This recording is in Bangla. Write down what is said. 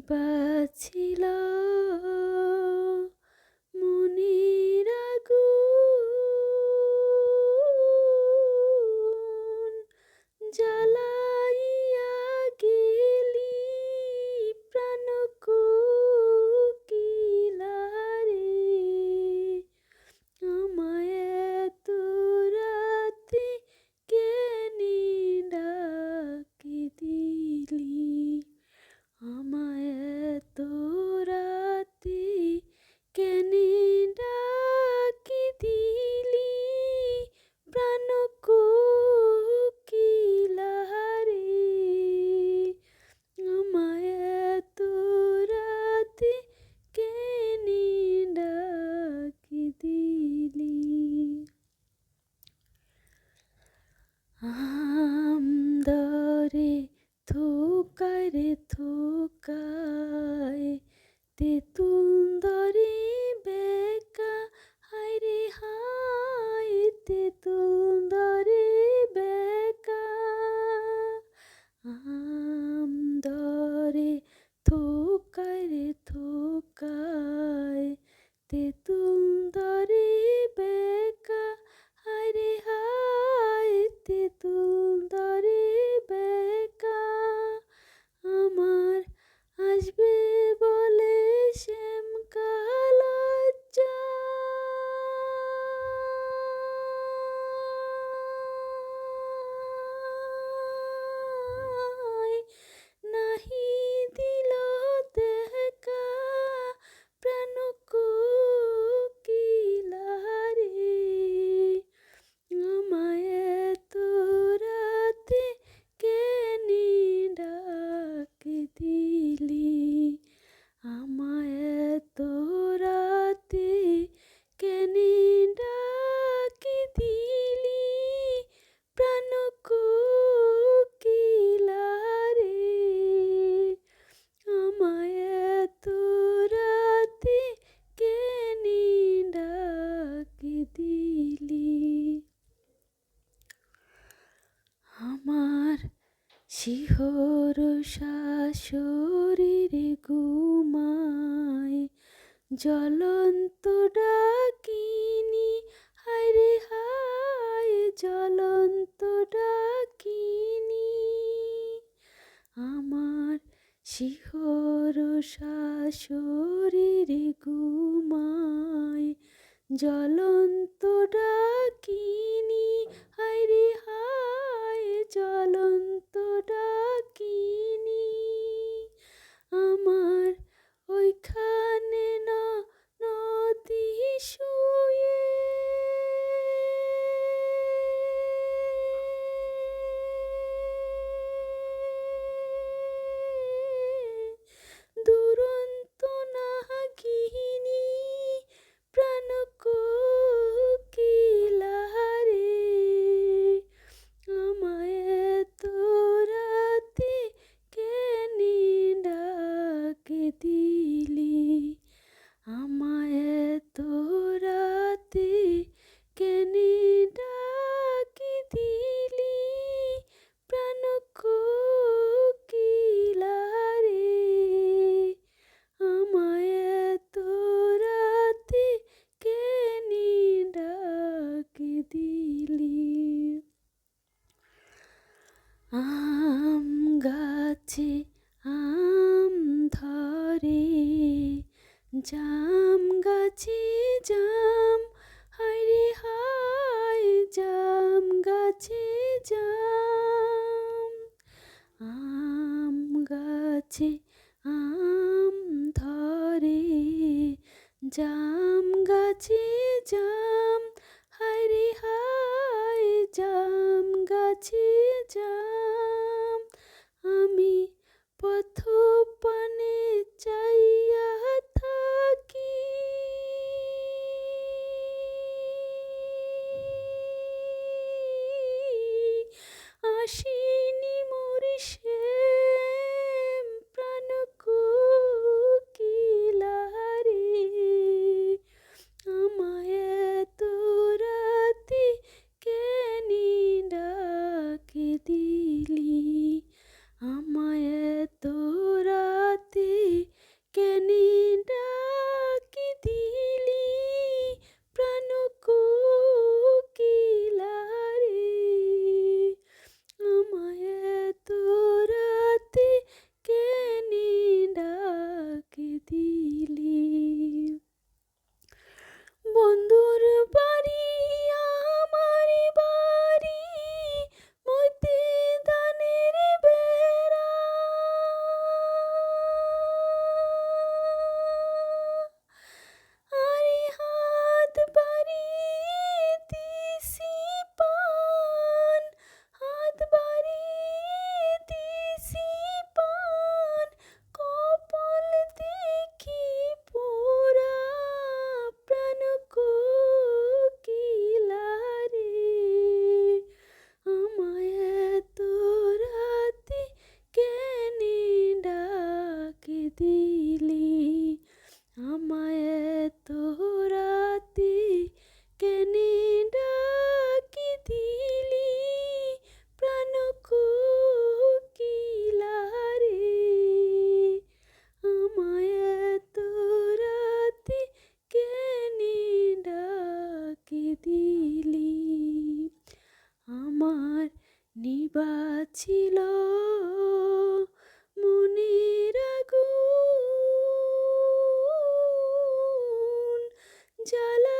বাছিল মনের আগুন, জ্বালাইয়া গেলি প্রাণ কোকিলা রে। আমায় এত রাতে কেনে ডাকি দিলি, আমায় এত রাতে কেনে ডাকি দিলি প্রাণ কোকিলা রে। আমায় এত রাতে কেনে ডাকি দিলি। আমদরে থোকায় রে থোকায়, তেঁতুল দরে বেকা, হায় রে হায় তেঁতুল দরে বেকা। আমদরে থোকায় রে থোকায়, তেঁতুল দরে বেকা, হায় রে হায় তেঁতুল দরে বেকা। আমার আসবে বলে শ্যামকালজ্জা, নাহি দিল দেখা প্রাণ কোকিলা রে। আমায় এত রাতে কেনে ডাকি দিলি, আমায় এত রাতে কেনে ডাকি দিলি প্রাণ কোকিলা রে। আমায় এত রাতে কেনে ডাকি দিলি। আমার শিহর শরীরে ঘুমায় জ্বলন্ত ডাকিনি, হায় রে হায় জ্বলন্ত ডাকিনি। আমার শিহর শরীরে ঘুমায় জ্বলন্ত ডাকিনি, হায় রে হায় জ্বলন্ত ডাকিনি। আমার ওইখানে নদী শুয়ে দুরন্ত নাগিনী প্রাণ কোকিলা রে। আমায় এত রাতে কেনে ডাকি দিলি, আমায় এত রাতে কেনে ডাকি দিলি প্রাণ কোকিলা রে। আমায় এত রাতে কেনে ডাকি দিলি। আম গাছে আম ধরে, জাম গাছে জাম, হায় রে হায় জাম গাছে জাম। আম গাছে আম ধরে, জাম গাছে জাম, হায় রে হায় জাম গাছে জাম। আমি পথ পানে চাইয়া থাকি, আসিনি মোর শ্যাম প্রাণ কোকিলা রে। আমায় নিবাছিল মনের আগুন, জ্বালা